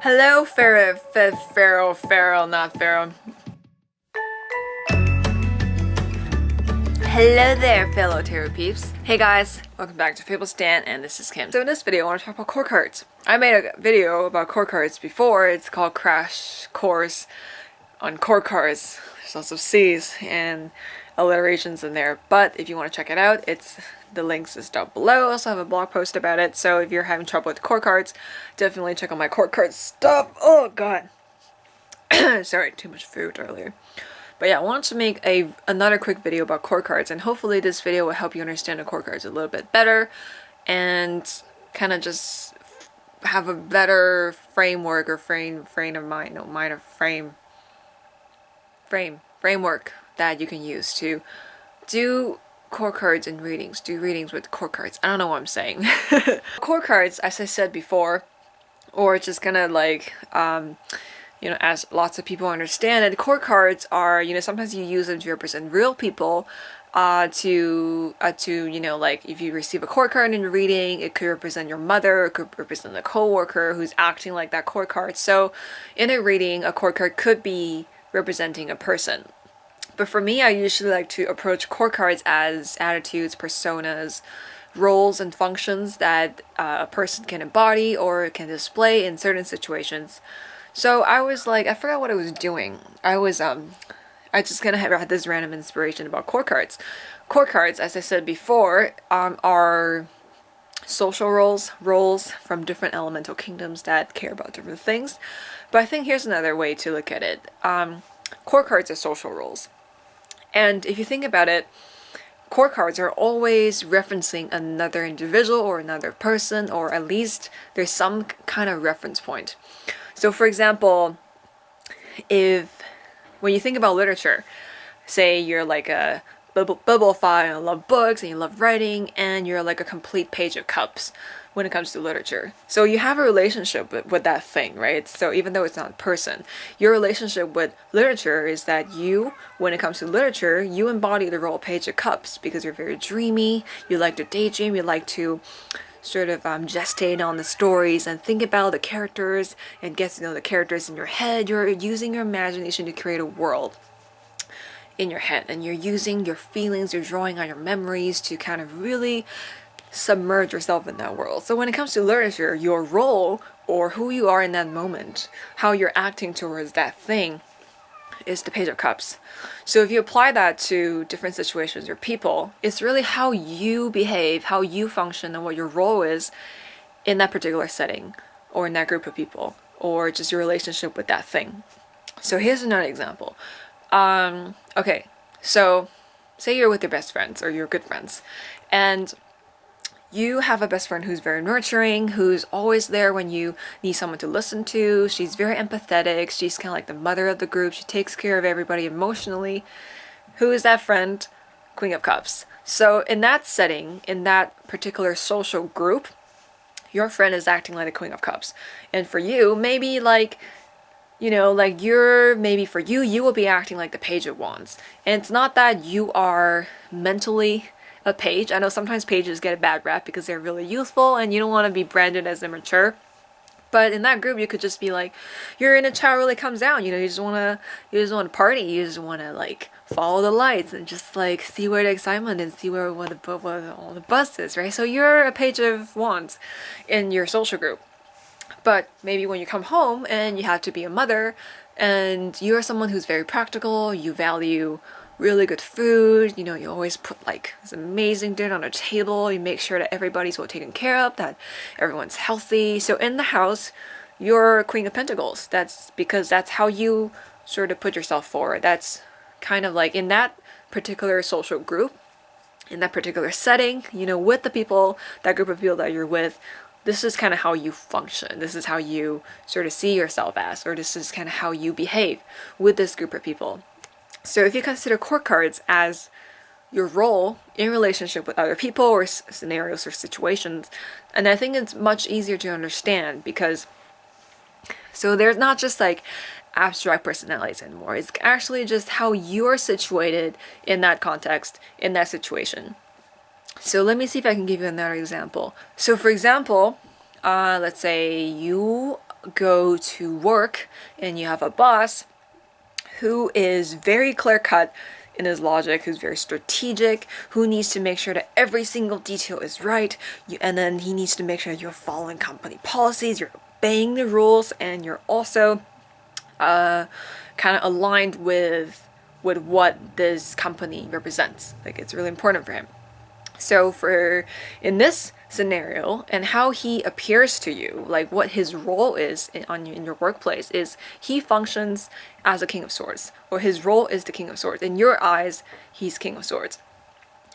Hello, Pharaoh, not Pharaoh. Hello there, fellow tarot peeps. Hey guys, welcome back to Fable Stan, and this is Kim. So in this video, I want to talk about core cards. I made a video about core cards before. It's called Crash Course on Core Cards. There's lots of C's and alliterations in there, but if you want to check it out, the links is down below. I also have a blog post about it, so if you're having trouble with core cards, definitely check out my core card stuff. Oh god. Sorry, too much food earlier. But yeah, I wanted to make another quick video about core cards, and hopefully this video will help you understand the core cards a little bit better and kind of just have a better framework or frame of mind, no, mind of framework that you can use to do core cards and readings. Do readings with core cards. I don't know what I'm saying. Core cards, as I said before, or just kind of like as lots of people understand it, core cards are, sometimes you use them to represent real people, to like if you receive a core card in your reading, it could represent your mother, it could represent a co-worker who's acting like that core card. So in a reading, a core card could be representing a person. But for me, I usually like to approach core cards as attitudes, personas, roles, and functions that a person can embody or can display in certain situations. So I was like, I forgot what I was doing. I just kind of had this random inspiration about core cards. Core cards, as I said before, are social roles from different elemental kingdoms that care about different things. But I think here's another way to look at it. Core cards are social roles. And if you think about it, core cards are always referencing another individual or another person, or at least there's some kind of reference point. So for example, when you think about literature, say you're like a bibliophile and you love books and you love writing and you're like a complete page of cups when it comes to literature. So you have a relationship with that thing, right? So even though it's not a person, your relationship with literature is that you, when it comes to literature, you embody the role page of cups because you're very dreamy, you like to daydream, you like to sort of gestate on the stories and think about the characters and get to know the characters in your head. You're using your imagination to create a world in your head, and you're using your feelings, you're drawing on your memories to kind of really submerge yourself in that world. So when it comes to literature, your role or who you are in that moment, how you're acting towards that thing, is the page of cups. So if you apply that to different situations or people, it's really how you behave, how you function, and what your role is in that particular setting or in that group of people, or just your relationship with that thing. So here's another example. Okay, so say you're with your best friends or your good friends, and you have a best friend who's very nurturing, who's always there when you need someone to listen to. She's very empathetic. She's kind of like the mother of the group. She takes care of everybody emotionally. Who is that friend? Queen of Cups. So in that setting, in that particular social group, your friend is acting like the Queen of Cups. And for you, maybe for you, you will be acting like the Page of Wands. And it's not that you are mentally a page. I know sometimes pages get a bad rap because they're really youthful and you don't want to be branded as immature. But in that group, you could just be like, your inner child really comes out. You just want to party. You just want to like follow the lights and just like see where the excitement and see where all the buzz is, right? So you're a Page of Wands in your social group. But maybe when you come home and you have to be a mother and you're someone who's very practical, you value really good food, you always put like this amazing dinner on the table, you make sure that everybody's well taken care of, that everyone's healthy. So in the house, you're Queen of Pentacles. That's because that's how you sort of put yourself forward. That's kind of like in that particular social group, in that particular setting, with the people, that group of people that you're with, this is kind of how you function. This is how you sort of see yourself as, or this is kind of how you behave with this group of people. So if you consider core cards as your role in relationship with other people or scenarios or situations, and I think it's much easier to understand because so there's not just like abstract personalities anymore. It's actually just how you're situated in that context, in that situation. So let me see if I can give you another example. So for example, let's say you go to work and you have a boss who is very clear-cut in his logic, who's very strategic, who needs to make sure that every single detail is right, and then he needs to make sure you're following company policies, you're obeying the rules, and you're also kind of aligned with what this company represents. Like, it's really important for him. So for in this scenario, and how he appears to you, like what his role is in your workplace, is he functions as a King of Swords, or his role is the King of Swords. In your eyes, he's King of Swords.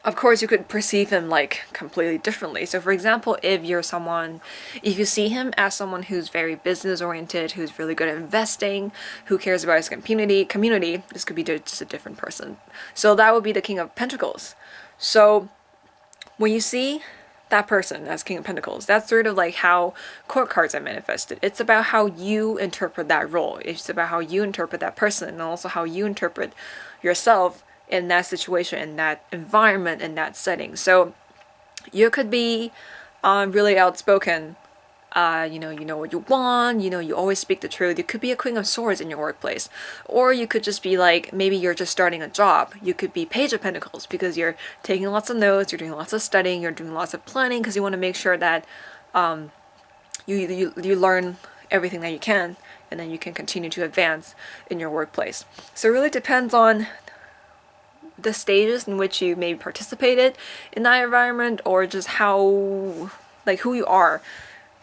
Of course, you could perceive him like completely differently. So for example, if you see him as someone who's very business oriented, who's really good at investing, who cares about his community, this could be just a different person. So that would be the King of Pentacles. So when you see that person as King of Pentacles, that's sort of like how court cards are manifested. It's about how you interpret that role. It's about how you interpret that person, and also how you interpret yourself in that situation, in that environment, in that setting. So you could be really outspoken. You know what you want, you always speak the truth. You could be a Queen of Swords in your workplace. Or you could just be like, maybe you're just starting a job. You could be Page of Pentacles because you're taking lots of notes, you're doing lots of studying, you're doing lots of planning because you want to make sure that you learn everything that you can, and then you can continue to advance in your workplace. So it really depends on the stages in which you maybe participated in that environment, or just how, like, who you are.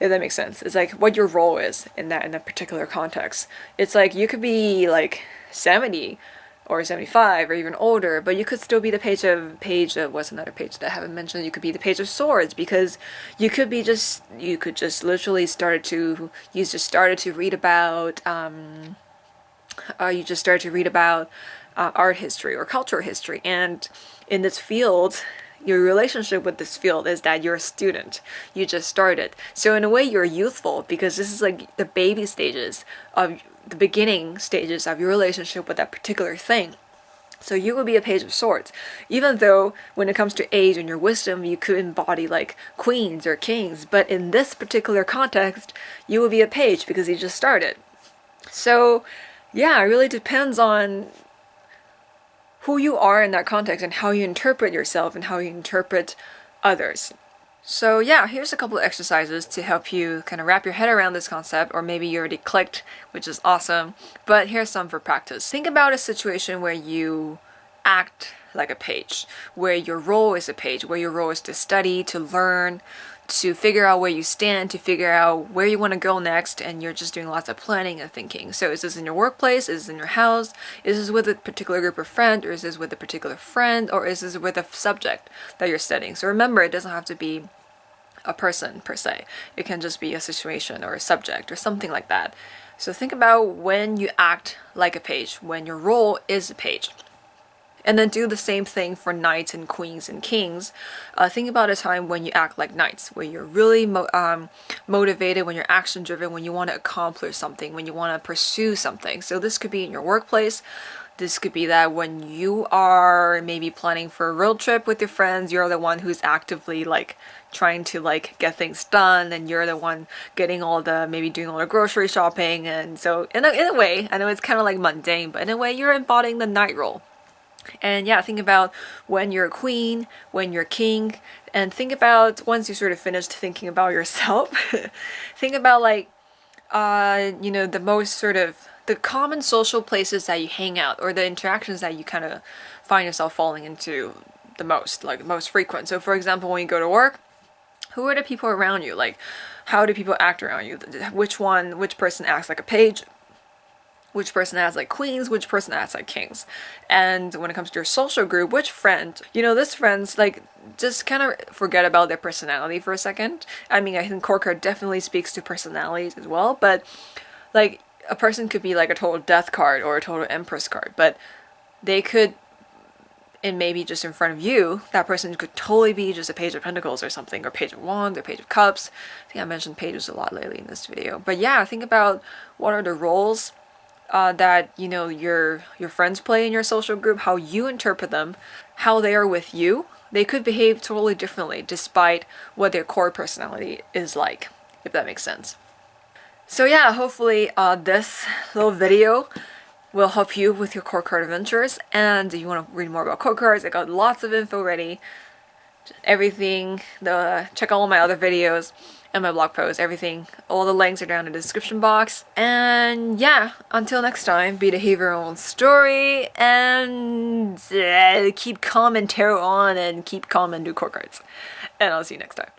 If that makes sense. It's like what your role is in that particular context. It's like you could be like 70 or 75 or even older, but you could still be the page of what's another page that I haven't mentioned? You could be the Page of Swords, because you could just literally started to read about art history or cultural history, and in this field, your relationship with this field is that you're a student. You just started. So in a way, you're youthful, because this is like the baby stages of the beginning stages of your relationship with that particular thing. So you would be a Page of Swords. Even though when it comes to age and your wisdom, you could embody like queens or kings. But in this particular context, you would be a page because you just started. So yeah, it really depends on who you are in that context and how you interpret yourself and how you interpret others. So yeah, here's a couple of exercises to help you kind of wrap your head around this concept, or maybe you already clicked, which is awesome, but here's some for practice. Think about a situation where you act like a page, where your role is a page, where your role is to study, to learn, to figure out where you stand, to figure out where you want to go next, and you're just doing lots of planning and thinking. So is this in your workplace? Is this in your house? Is this with a particular group of friends? Or is this with a particular friend? Or is this with a subject that you're studying? So remember, it doesn't have to be a person per se. It can just be a situation or a subject or something like that. So think about when you act like a page, when your role is a page. And then do the same thing for knights and queens and kings. Think about a time when you act like knights, where you're really motivated, when you're action driven, when you want to accomplish something, when you want to pursue something. So this could be in your workplace. This could be that when you are maybe planning for a road trip with your friends, you're the one who's actively like trying to like get things done, and you're the one getting maybe doing all the grocery shopping. And so in a way, I know it's kind of like mundane, but in a way you're embodying the knight role. And yeah, think about when you're a queen, when you're king, and think about, once you sort of finished thinking about yourself, think about like, the most sort of, the common social places that you hang out, or the interactions that you kind of find yourself falling into the most, like most frequent. So for example, when you go to work, who are the people around you? Like, how do people act around you? Which person acts like a page? Which person acts like queens, which person acts like kings. And when it comes to your social group, which friend, this friend's like, just kind of forget about their personality for a second. I mean, I think core card definitely speaks to personalities as well, but like a person could be like a total death card or a total empress card, but they could, and maybe just in front of you, that person could totally be just a Page of Pentacles or something, or Page of Wands, or Page of Cups. I think I mentioned pages a lot lately in this video. But yeah, think about what are the roles that your friends play in your social group, how you interpret them, how they are with you. They could behave totally differently despite what their core personality is like, if that makes sense. So yeah, hopefully this little video will help you with your chord card adventures. And if you want to read more about chord cards, I got lots of info ready. Everything, check out all my other videos and my blog posts, everything. All the links are down in the description box. And yeah, until next time, be the hero of your own story, and keep calm and tarot on, and keep calm and do chord cards. And I'll see you next time.